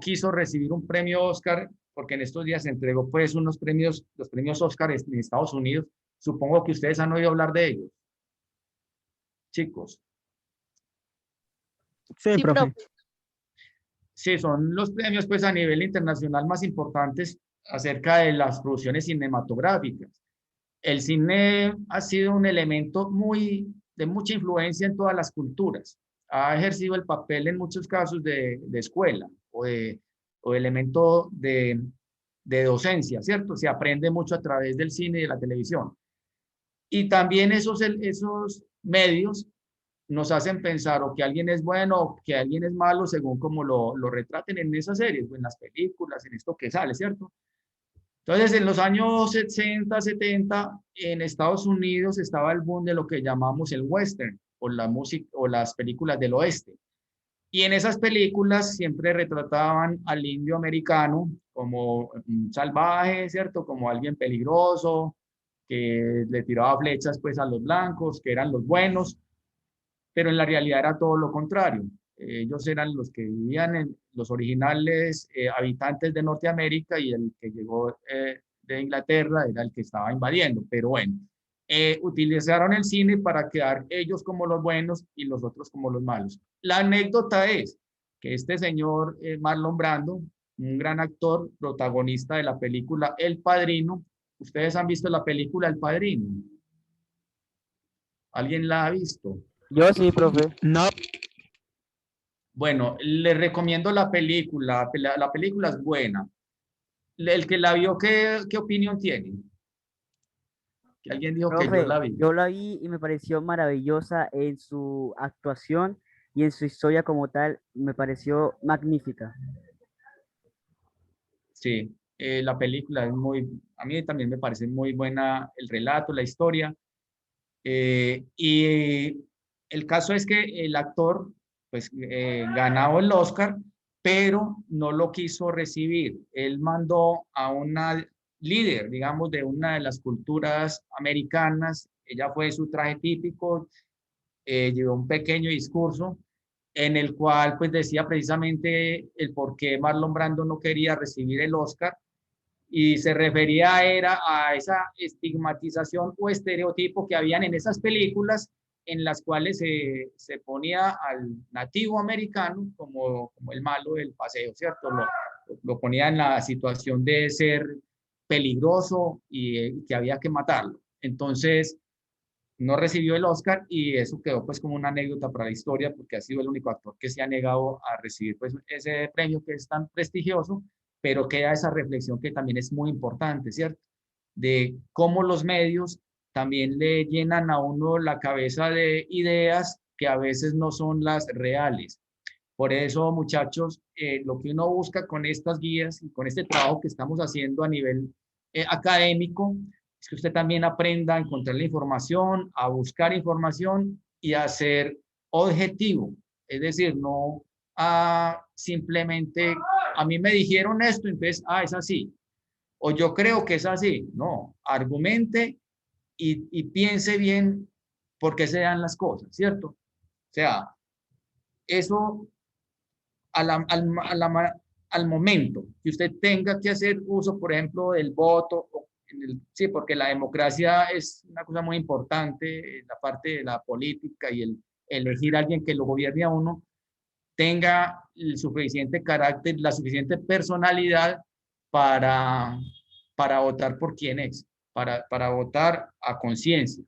quiso recibir un premio Oscar, porque en estos días se entregó pues unos premios, los premios Oscar en Estados Unidos. Supongo que ustedes han oído hablar de ellos. Chicos. Sí, profe. Sí, son los premios pues a nivel internacional más importantes acerca de las producciones cinematográficas. El cine ha sido un elemento de mucha influencia en todas las culturas. Ha ejercido el papel en muchos casos de escuela o de elemento de docencia, ¿cierto? Se aprende mucho a través del cine y de la televisión. Y también esos medios nos hacen pensar o que alguien es bueno o que alguien es malo según como lo retraten en esas series o en las películas, en esto que sale, ¿cierto? Entonces, en los años 60, 70, en Estados Unidos estaba el boom de lo que llamamos el western o la música o las películas del oeste. Y en esas películas siempre retrataban al indio americano como un salvaje, ¿cierto? Como alguien peligroso, que le tiraba flechas pues a los blancos, que eran los buenos, pero en la realidad era todo lo contrario. Ellos eran los que vivían en los originales habitantes de Norteamérica y el que llegó de Inglaterra era el que estaba invadiendo. Pero bueno, utilizaron el cine para quedar ellos como los buenos y los otros como los malos. La anécdota es que este señor Marlon Brando, un gran actor, protagonista de la película El Padrino. ¿Ustedes han visto la película El Padrino? ¿Alguien la ha visto? Yo sí, profe. No. Bueno, les recomiendo la película. La película es buena. El que la vio, ¿qué opinión tiene? Que alguien dijo que yo Profe, la vi. yo la vi y me pareció maravillosa en su actuación y en su historia como tal, me pareció magnífica. Sí, la película es a mí también me parece muy buena el relato, la historia. Y el caso es que el actor, pues, ganó el Oscar, pero no lo quiso recibir. Él mandó a una líder, digamos, de una de las culturas americanas. Ella fue su traje típico, llevó un pequeño discurso en el cual, pues, decía precisamente el por qué Marlon Brando no quería recibir el Oscar, y se refería a esa estigmatización o estereotipo que habían en esas películas en las cuales se ponía al nativo americano como el malo del paseo, ¿cierto? Lo ponía en la situación de ser peligroso y que había que matarlo. Entonces, no recibió el Oscar y eso quedó pues como una anécdota para la historia porque ha sido el único actor que se ha negado a recibir pues ese premio que es tan prestigioso, pero queda esa reflexión que también es muy importante, ¿cierto? De cómo los medios también le llenan a uno la cabeza de ideas que a veces no son las reales. Por eso, muchachos, lo que uno busca con estas guías y con este trabajo que estamos haciendo a nivel académico es que usted también aprenda a encontrar la información, a buscar información y a ser objetivo. Es decir, no a simplemente, a mí me dijeron esto, entonces, es así. O yo creo que es así. No, argumente y piense bien por qué se dan las cosas, ¿cierto? O sea, eso al momento que usted tenga que hacer uso, por ejemplo, del voto, sí, porque la democracia es una cosa muy importante, la parte de la política y el elegir a alguien que lo gobierne a uno, tenga el suficiente carácter, la suficiente personalidad para votar por quién es, para votar a conciencia.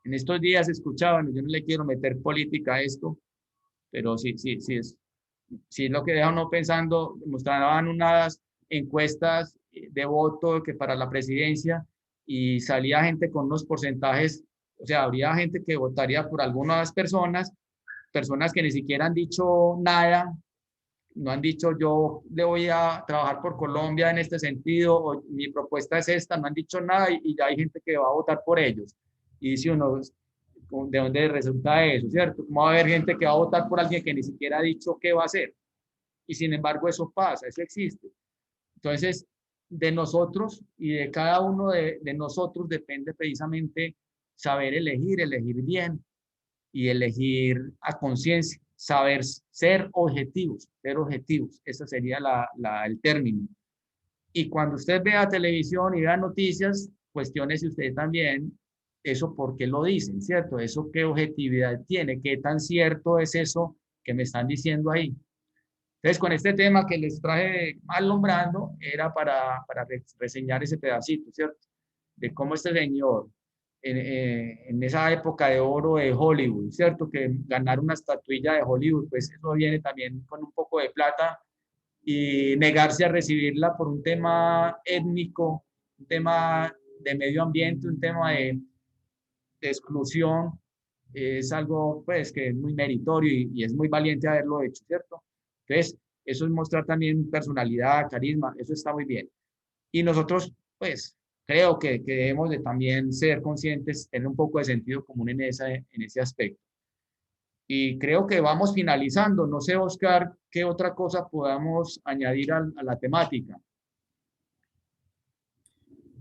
En estos días escuchaban, yo no le quiero meter política a esto, pero sí es lo que deja uno pensando. Mostraban unas encuestas de voto que para la presidencia y salía gente con unos porcentajes, o sea, habría gente que votaría por algunas personas que ni siquiera han dicho nada, no han dicho yo le voy a trabajar por Colombia en este sentido, o mi propuesta es esta, no han dicho nada y ya hay gente que va a votar por ellos. Y dice uno, ¿de dónde resulta eso, cierto? ¿Cómo va a haber gente que va a votar por alguien que ni siquiera ha dicho qué va a hacer? Y sin embargo eso pasa, eso existe. Entonces, de nosotros y de cada uno de nosotros depende precisamente saber elegir bien y elegir a conciencia, saber ser objetivos, ese sería el término. Y cuando usted vea televisión y vea noticias, cuestiónese usted también eso por qué lo dicen, ¿cierto? Eso qué objetividad tiene, qué tan cierto es eso que me están diciendo ahí. Entonces, con este tema que les traje alumbrando, era para reseñar ese pedacito, ¿cierto? De cómo este señor, en esa época de oro de Hollywood, ¿cierto? Que ganar una estatuilla de Hollywood, pues eso viene también con un poco de plata y negarse a recibirla por un tema étnico, un tema de medio ambiente, un tema de exclusión, es algo pues que es muy meritorio y es muy valiente haberlo hecho, ¿cierto? Entonces, eso es mostrar también personalidad, carisma, eso está muy bien. Y nosotros, pues, creo que debemos de también ser conscientes, tener un poco de sentido común en ese aspecto. Y creo que vamos finalizando. No sé, Oscar, qué otra cosa podamos añadir a la temática.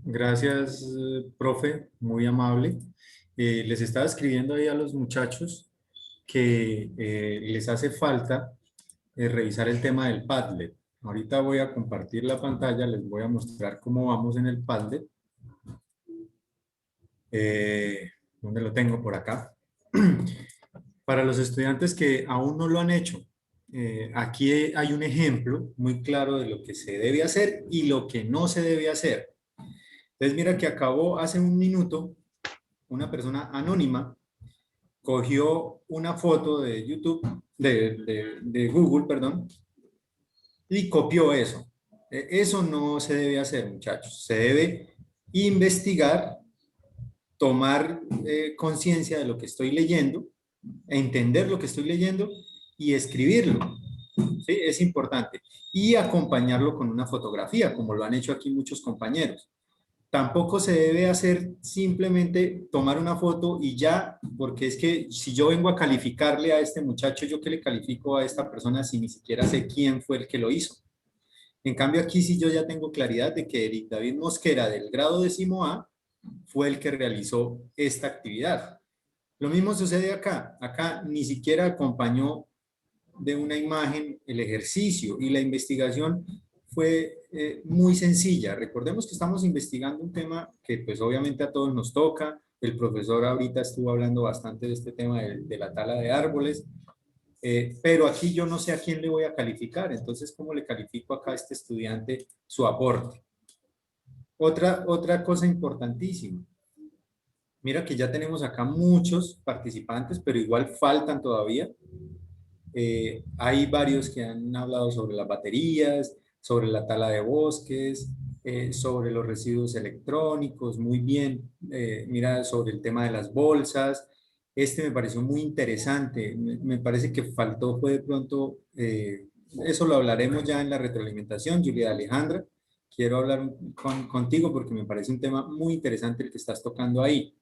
Gracias, profe, muy amable. Les estaba escribiendo ahí a los muchachos que les hace falta revisar el tema del Padlet. Ahorita voy a compartir la pantalla, les voy a mostrar cómo vamos en el Padlet. ¿Dónde lo tengo? Por acá. Para los estudiantes que aún no lo han hecho, aquí hay un ejemplo muy claro de lo que se debe hacer y lo que no se debe hacer. Entonces mira que acabó hace un minuto una persona anónima cogió una foto de YouTube, de Google, perdón, y copió eso. Eso no se debe hacer, muchachos. Se debe investigar, tomar conciencia de lo que estoy leyendo, entender lo que estoy leyendo y escribirlo. ¿Sí? Es importante. Y acompañarlo con una fotografía, como lo han hecho aquí muchos compañeros. Tampoco se debe hacer simplemente tomar una foto y ya, porque es que si yo vengo a calificarle a este muchacho, ¿yo qué le califico a esta persona si ni siquiera sé quién fue el que lo hizo? En cambio, aquí sí yo ya tengo claridad de que Eric David Mosquera, del grado 10A, fue el que realizó esta actividad. Lo mismo sucede acá. Acá ni siquiera acompañó de una imagen el ejercicio y la investigación fue muy sencilla. Recordemos que estamos investigando un tema que pues obviamente a todos nos toca. El profesor ahorita estuvo hablando bastante de este tema de la tala de árboles, pero aquí yo no sé a quién le voy a calificar. Entonces, ¿cómo le califico acá a este estudiante su aporte? Otra cosa importantísima. Mira que ya tenemos acá muchos participantes, pero igual faltan todavía. Hay varios que han hablado sobre las baterías, sobre la tala de bosques, sobre los residuos electrónicos, muy bien. Mira, sobre el tema de las bolsas. Este me pareció muy interesante. Me parece que faltó fue de pronto, eso lo hablaremos ya en la retroalimentación, Julia Alejandra. Quiero hablar contigo porque me parece un tema muy interesante el que estás tocando ahí.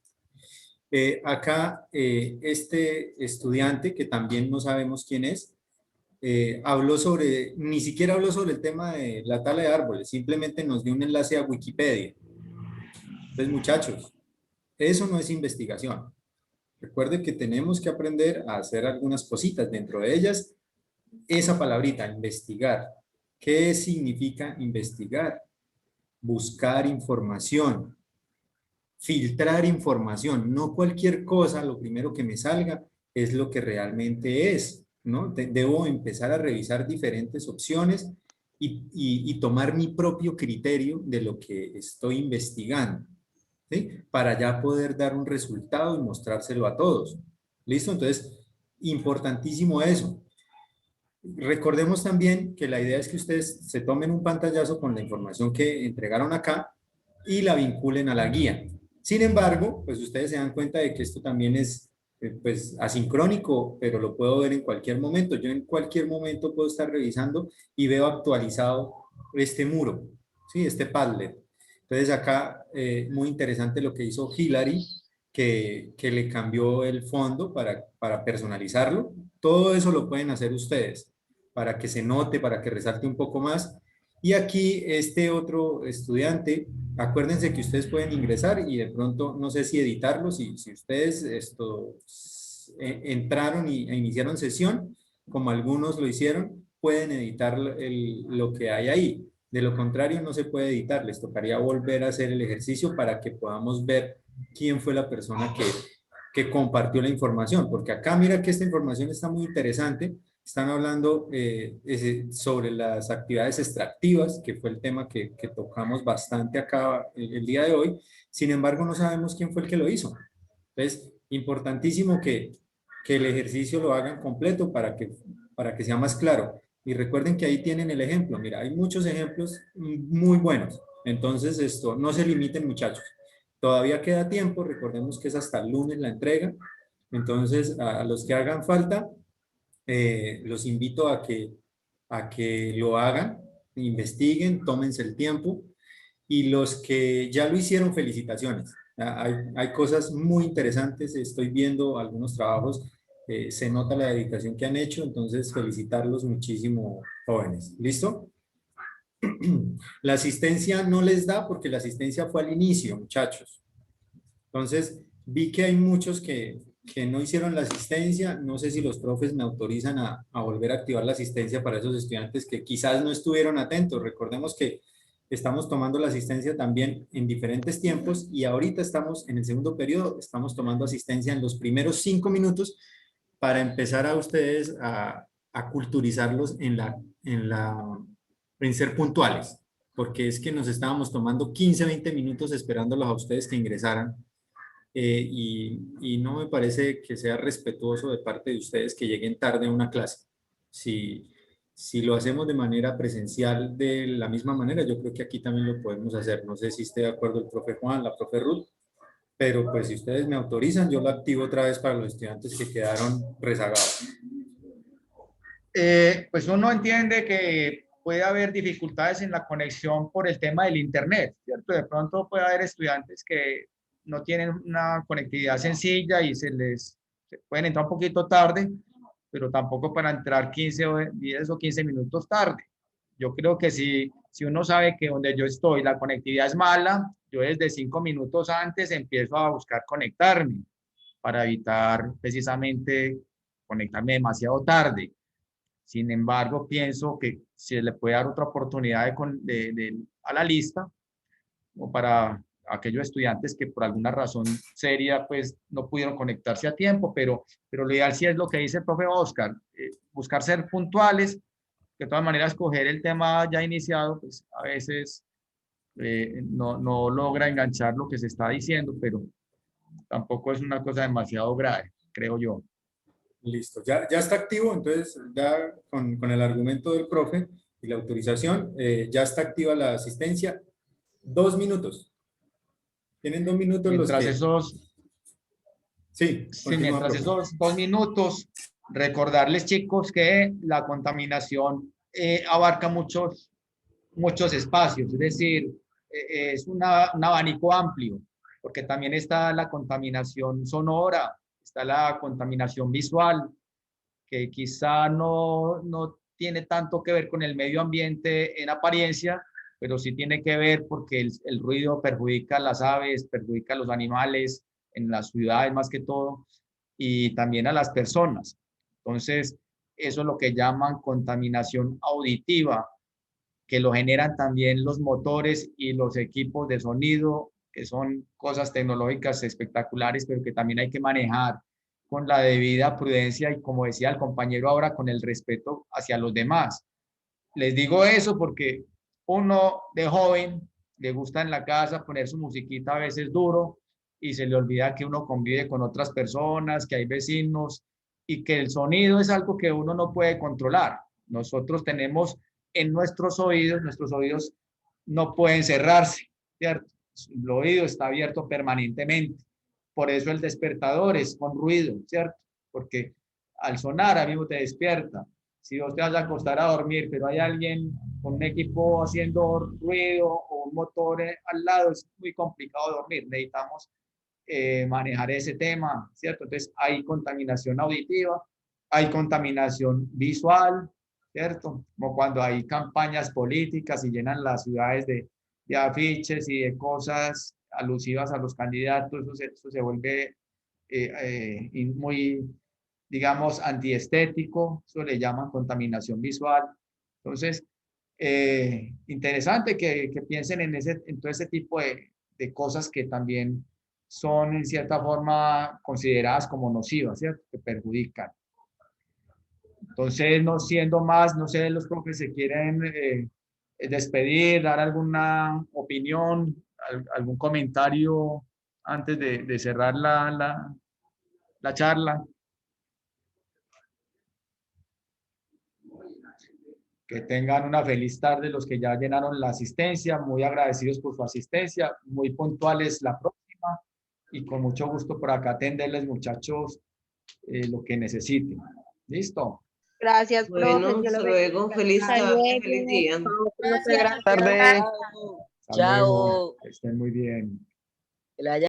Acá, este estudiante, que también no sabemos quién es, habló sobre, ni siquiera habló sobre el tema de la tala de árboles, simplemente nos dio un enlace a Wikipedia. Entonces, muchachos, eso no es investigación. Recuerden que tenemos que aprender a hacer algunas cositas, dentro de ellas, esa palabrita, investigar. ¿Qué significa investigar? Buscar información, filtrar información. No cualquier cosa, lo primero que me salga, es lo que realmente es, ¿no? Debo empezar a revisar diferentes opciones y tomar mi propio criterio de lo que estoy investigando, ¿sí? Para ya poder dar un resultado y mostrárselo a todos. ¿Listo? Entonces, importantísimo eso. Recordemos también que la idea es que ustedes se tomen un pantallazo con la información que entregaron acá y la vinculen a la guía. Sin embargo, pues ustedes se dan cuenta de que esto también es pues asincrónico, pero lo puedo ver en cualquier momento. Yo en cualquier momento puedo estar revisando y veo actualizado este muro, ¿sí? Este Padlet. Entonces acá, muy interesante lo que hizo Hilary, que le cambió el fondo para personalizarlo. Todo eso lo pueden hacer ustedes, para que se note, para que resalte un poco más. Y aquí este otro estudiante, acuérdense que ustedes pueden ingresar y de pronto, no sé si editarlo, si ustedes entraron e iniciaron sesión, como algunos lo hicieron, pueden editar lo que hay ahí. De lo contrario, no se puede editar. Les tocaría volver a hacer el ejercicio para que podamos ver quién fue la persona que compartió la información. Porque acá mira que esta información está muy interesante. Están hablando sobre las actividades extractivas, que fue el tema que tocamos bastante acá el día de hoy. Sin embargo, no sabemos quién fue el que lo hizo. Entonces, importantísimo que el ejercicio lo hagan completo para que sea más claro. Y recuerden que ahí tienen el ejemplo. Mira, hay muchos ejemplos muy buenos. Entonces, no se limiten, muchachos. Todavía queda tiempo. Recordemos que es hasta el lunes la entrega. Entonces, a los que hagan falta, los invito a que lo hagan, investiguen, tómense el tiempo. Y los que ya lo hicieron, felicitaciones. Hay cosas muy interesantes. Estoy viendo algunos trabajos. Se nota la dedicación que han hecho, entonces felicitarlos muchísimo, jóvenes. ¿Listo? La asistencia no les da porque la asistencia fue al inicio, muchachos. Entonces, vi que hay muchos que no hicieron la asistencia. No sé si los profes me autorizan a volver a activar la asistencia para esos estudiantes que quizás no estuvieron atentos. Recordemos que estamos tomando la asistencia también en diferentes tiempos y ahorita estamos en el segundo periodo, estamos tomando asistencia en los primeros 5 minutos para empezar a ustedes a culturizarlos en ser puntuales, porque es que nos estábamos tomando 15, 20 minutos esperándolos a ustedes que ingresaran, y no me parece que sea respetuoso de parte de ustedes que lleguen tarde a una clase. Si lo hacemos de manera presencial de la misma manera, yo creo que aquí también lo podemos hacer. No sé si esté de acuerdo el profe Juan, la profe Ruth, pero pues si ustedes me autorizan, yo lo activo otra vez para los estudiantes que quedaron rezagados. Pues uno entiende que puede haber dificultades en la conexión por el tema del internet, ¿cierto? De pronto puede haber estudiantes que no tienen una conectividad sencilla y se pueden entrar un poquito tarde, pero tampoco para entrar 10 o 15 minutos tarde. Yo creo que si uno sabe que donde yo estoy la conectividad es mala, yo desde 5 minutos antes empiezo a buscar conectarme para evitar precisamente conectarme demasiado tarde. Sin embargo, pienso que se le puede dar otra oportunidad a la lista o para aquellos estudiantes que por alguna razón seria pues no pudieron conectarse a tiempo, pero lo ideal sí es lo que dice el profe Oscar, buscar ser puntuales. De todas maneras, coger el tema ya iniciado, pues a veces no logra enganchar lo que se está diciendo, pero tampoco es una cosa demasiado grave, creo yo. Listo, ya está activo, entonces ya con el argumento del profe y la autorización, ya está activa la asistencia. 2 minutos. Tienen 2 minutos los Mientras que... esos, Sí, sí, continúa, mientras profe. esos 2 minutos, recordarles, chicos, que la contaminación abarca muchos espacios, es decir, es un abanico amplio, porque también está la contaminación sonora, está la contaminación visual, que quizá no tiene tanto que ver con el medio ambiente en apariencia, pero sí tiene que ver porque el ruido perjudica a las aves, perjudica a los animales, en las ciudades más que todo, y también a las personas. Entonces, eso es lo que llaman contaminación auditiva, que lo generan también los motores y los equipos de sonido, que son cosas tecnológicas espectaculares, pero que también hay que manejar con la debida prudencia y, como decía el compañero ahora, con el respeto hacia los demás. Les digo eso porque uno de joven le gusta en la casa poner su musiquita a veces duro y se le olvida que uno convive con otras personas, que hay vecinos y que el sonido es algo que uno no puede controlar. Nosotros tenemos en nuestros oídos no pueden cerrarse, ¿cierto? El oído está abierto permanentemente. Por eso el despertador es con ruido, ¿cierto? Porque al sonar, amigo, te despierta. Si vos te vas a acostar a dormir, pero hay alguien con un equipo haciendo ruido o un motor al lado, es muy complicado dormir. Necesitamos manejar ese tema, ¿cierto? Entonces hay contaminación auditiva, hay contaminación visual, ¿cierto? Como cuando hay campañas políticas y llenan las ciudades de afiches y de cosas alusivas a los candidatos, eso se vuelve muy, digamos, antiestético, eso le llaman contaminación visual. Entonces, interesante que piensen en todo ese tipo de cosas que también son en cierta forma consideradas como nocivas, ¿cierto? Que perjudican. Entonces, no siendo más, no sé, los profes se quieren despedir, dar alguna opinión, algún comentario antes de cerrar la charla. Que tengan una feliz tarde los que ya llenaron la asistencia, muy agradecidos por su asistencia, muy puntuales la próxima y con mucho gusto por acá atenderles, muchachos, lo que necesiten. ¿Listo? Gracias, profe. Bueno, hasta luego. Feliz Hasta tarde, feliz luego. día. Gracias. Tarde. Hasta luego. Que estén muy bien. Que la haya